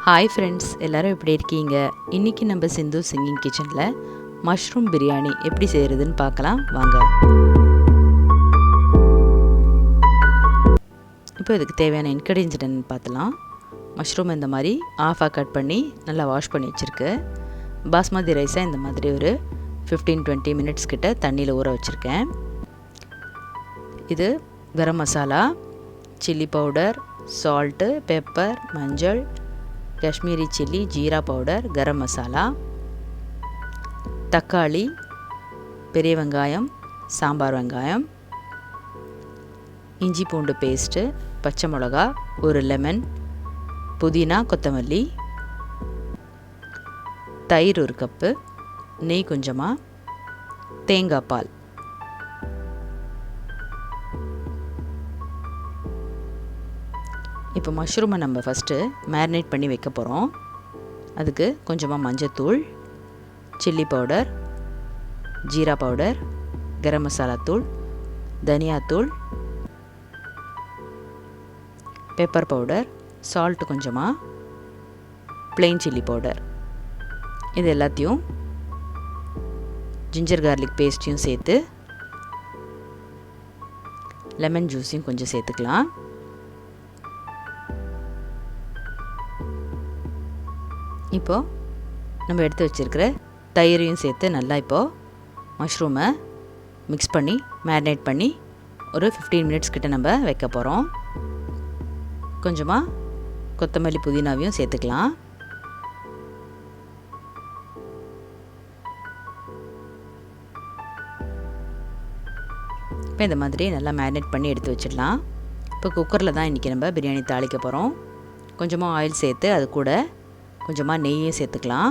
Hi friends, எல்லோரும் எப்படி இருக்கீங்க? இன்றைக்கி நம்ம சிந்து சிங்கிங் கிச்சனில் மஷ்ரூம் பிரியாணி எப்படி செய்கிறதுன்னு பார்க்கலாம் வாங்க. இப்போ இதுக்கு தேவையான இன்க்ரீடியன்ஸ் என்னன்னு பார்த்தலாம். மஷ்ரூம் இந்த மாதிரி ஆஃபாக கட் பண்ணி நல்லா வாஷ் பண்ணி வச்சுருக்கு. பாஸ்மதி ரைஸை இந்த மாதிரி ஒரு 15-20 மினிட்ஸ் கிட்ட தண்ணியில் ஊற வச்சுருக்கேன். இது garam masala, chilli powder, salt, pepper, மஞ்சள், காஷ்மீரி சில்லி, ஜீரா பவுடர், கரம் மசாலா, தக்காளி, பெரிய வெங்காயம், சாம்பார் வெங்காயம், இஞ்சி பூண்டு பேஸ்ட்டு, பச்சை மிளகா, ஒரு லெமன், புதினா, கொத்தமல்லி, தயிர் ஒரு கப்பு, நெய் கொஞ்சமாக, தேங்காய் பால். இப்போ மஷ்ரூமை நம்ம ஃபஸ்ட்டு மேரினேட் பண்ணி வைக்க போகிறோம். அதுக்கு கொஞ்சமாக மஞ்சத்தூள், chilli powder, jeera powder, garam masala தூள், தனியாத்தூள், பெப்பர் பவுடர், சால்ட்டு கொஞ்சமாக, ப்ளெயின் சில்லி பவுடர், இது எல்லாத்தையும் ஜிஞ்சர் கார்லிக் பேஸ்ட்டையும் சேர்த்து லெமன் ஜூஸையும் கொஞ்சம் சேர்த்துக்கலாம். இப்போது நம்ம எடுத்து வச்சுருக்கிற தயிரையும் சேர்த்து நல்லா இப்போது மஷ்ரூமை மிக்ஸ் பண்ணி மேரினேட் பண்ணி ஒரு 15 மினிட்ஸ் கிட்ட நம்ம வைக்க போகிறோம். கொஞ்சமாக கொத்தமல்லி, புதினாவையும் சேர்த்துக்கலாம். இப்போ இந்த மாதிரி நல்லா மேரினேட் பண்ணி எடுத்து வச்சிடலாம். இப்போ குக்கரில் தான் இன்றைக்கி நம்ம பிரியாணி தாளிக்க போகிறோம். கொஞ்சமாக ஆயில் சேர்த்து அது கூட கொஞ்சமாக நெய்யும் சேர்த்துக்கலாம்.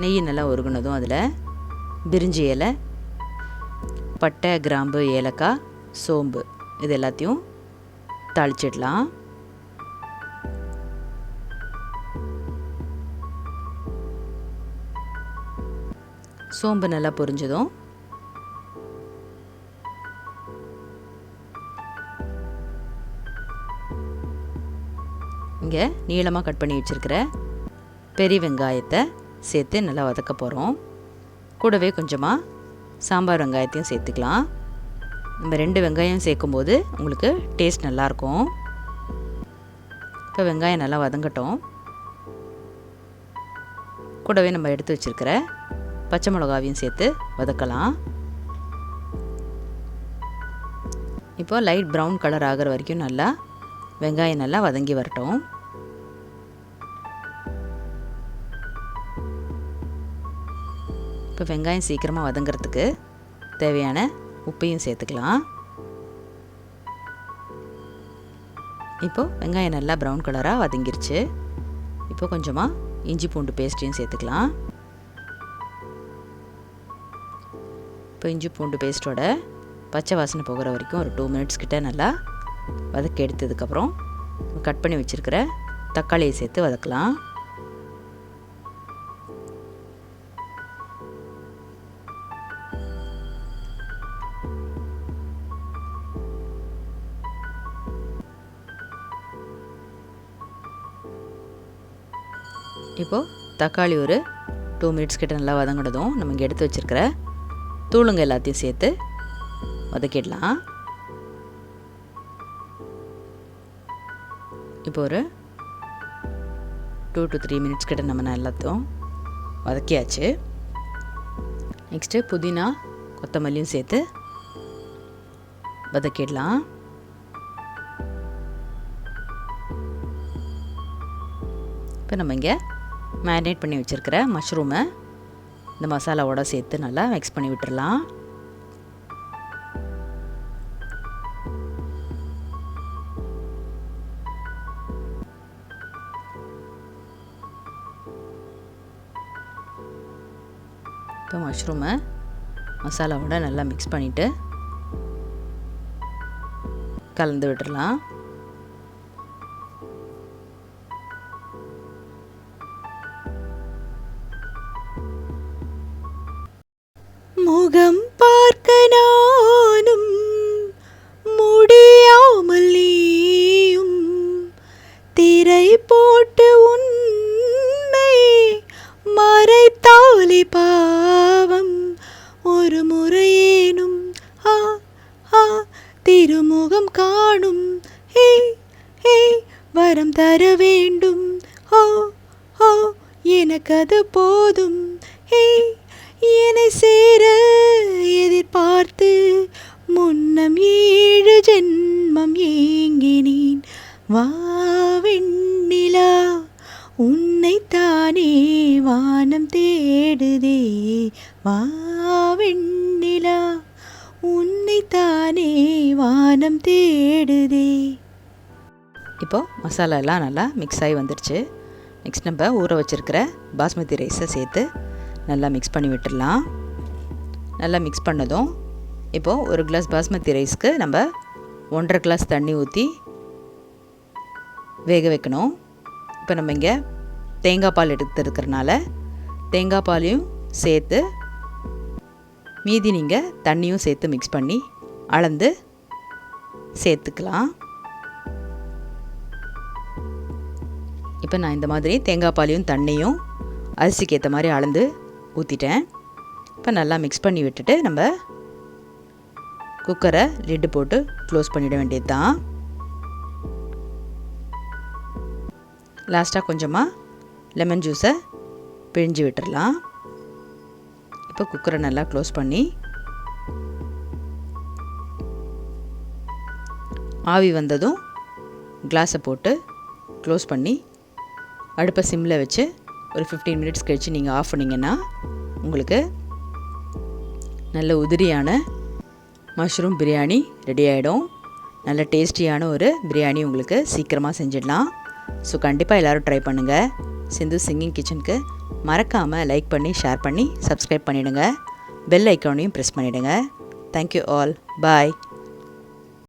நெய் நல்லா உருகுனதும் அதில் பிரிஞ்சி இலை, பட்டை, கிராம்பு, ஏலக்காய், சோம்பு இது எல்லாத்தையும் தாளிச்சிடலாம். சோம்பு நல்லா பொரிஞ்சதும் இங்கே நீளமாக கட் பண்ணி வச்சுருக்கிற பெரிய வெங்காயத்தை சேர்த்து நல்லா வதக்க போகிறோம். கூடவே கொஞ்சமாக சாம்பார் வெங்காயத்தையும் சேர்த்துக்கலாம். நம்ம 2 வெங்காயம் சேர்க்கும்போது உங்களுக்கு டேஸ்ட் நல்லாயிருக்கும். இப்போ வெங்காயம் நல்லா வதங்கட்டும். கூடவே நம்ம எடுத்து வச்சுருக்கிற பச்சை மிளகாவையும் சேர்த்து வதக்கலாம். இப்போ லைட் ப்ரௌன் கலர் ஆகிற வரைக்கும் நல்லா வெங்காயம் நல்லா வதங்கி வரட்டும். இப்போ வெங்காயம் சீக்கிரமாக வதங்கிறதுக்கு தேவையான உப்பையும் சேர்த்துக்கலாம். இப்போது வெங்காயம் நல்லா ப்ரௌன் கலராக வதங்கிருச்சு. இப்போ கொஞ்சமாக இஞ்சி பூண்டு பேஸ்ட்டையும் சேர்த்துக்கலாம். இப்போ இஞ்சி பூண்டு பேஸ்ட்டோட பச்சை வாசனை போகிற வரைக்கும் ஒரு 2 மினிட்ஸ் கிட்ட நல்லா வதக்கி எடுத்ததுக்கப்புறம் கட் பண்ணி வச்சுருக்கிற தக்காளியை சேர்த்து வதக்கலாம். இப்போது தக்காளி ஒரு 2 மினிட்ஸ் கிட்ட நல்லா வதங்கினதும் நம்ம இங்கே எடுத்து வச்சுருக்கிற தூளுங்க எல்லாத்தையும் சேர்த்து வதக்கிடலாம். இப்போ ஒரு 2 to 3 மினிட்ஸ் கிட்ட நம்ம எல்லாத்தையும் வதக்கியாச்சு. நெக்ஸ்ட்டு புதினா, கொத்தமல்லியும் சேர்த்து வதக்கிடலாம். இப்போ நம்ம இங்கே மேரினேட் பண்ணி வச்சுருக்கிற மஷ்ரூமை இந்த மசாலாவோட சேர்த்து நல்லா மிக்ஸ் பண்ணி விட்டுடலாம். இப்போ மஷ்ரூமை மசாலாவோட நல்லா மிக்ஸ் பண்ணிவிட்டு கலந்து விட்டுடலாம். முகம் பார்க்க நானும் முடியாமல் நீயும் திற திரை போட்டு உன்னை மறைத்தாலே பாவம், ஒரு முறையேனும் ஆ ஆ திருமுகம் காணும். ஹே ஹே வரம் தர வேண்டும். ஓ ஓ எனக்கது போதும். ஹே என்னை சேர எதிர்பார்த்து முன்னம் 7 ஜென்மம் ஏங்கினேன். வா வெண்ணிலா உன்னைத்தானே வானம் தேடுதே. வா வெண்ணிலா உன்னைத்தானே வானம் தேடுதே. இப்போது மசாலா எல்லாம் நல்லா மிக்ஸ் ஆகி வந்துடுச்சு. நெக்ஸ்ட் நம்ம ஊற வச்சுருக்கிற பாஸ்மதி ரைஸை சேர்த்து நல்லா மிக்ஸ் பண்ணி விட்டுடலாம். நல்லா மிக்ஸ் பண்ணதும் இப்போது ஒரு கிளாஸ் பாஸ்மதி ரைஸ்க்கு நம்ம 1.5 கிளாஸ் தண்ணி ஊற்றி வேக வைக்கணும். இப்போ நம்ம இங்கே தேங்காய் பால் எடுத்துருக்கிறனால தேங்காய் பாலையும் சேர்த்து மீதி நீங்கள் தண்ணியும் சேர்த்து மிக்ஸ் பண்ணி அளந்து சேர்த்துக்கலாம். இப்போ நான் இந்த மாதிரி தேங்காய் பாலையும் தண்ணியும் அரிசிக்கு ஏற்ற மாதிரி அளந்து ஊற்றிட்டேன். இப்போ நல்லா மிக்ஸ் பண்ணி விட்டுட்டு நம்ம குக்கரை லிட்டு போட்டு க்ளோஸ் பண்ணிட வேண்டியது தான். லாஸ்ட்டாக கொஞ்சமாக லெமன் ஜூஸை பிழிஞ்சு விட்டுடலாம். இப்போ குக்கரை நல்லா க்ளோஸ் பண்ணி ஆவி வந்ததும் கிளாஸை போட்டு க்ளோஸ் பண்ணி அடுப்பை சிம்மில் வச்சு ஒரு 15 மினிட்ஸ் கழித்து நீங்கள் ஆஃப் பண்ணிங்கன்னா உங்களுக்கு நல்ல உதிரியான மஷ்ரூம் பிரியாணி ரெடி ஆகிடும். நல்ல டேஸ்டியான ஒரு பிரியாணி உங்களுக்கு சீக்கிரமாக செஞ்சிடலாம். ஸோ கண்டிப்பாக எல்லோரும் ட்ரை பண்ணுங்கள். சிந்து சிங்கிங் கிச்சனுக்கு மறக்காமல் லைக் பண்ணி ஷேர் பண்ணி சப்ஸ்கிரைப் பண்ணிவிடுங்க. பெல் ஐக்கானையும் ப்ரெஸ் பண்ணிவிடுங்க. Thank you all. பாய்.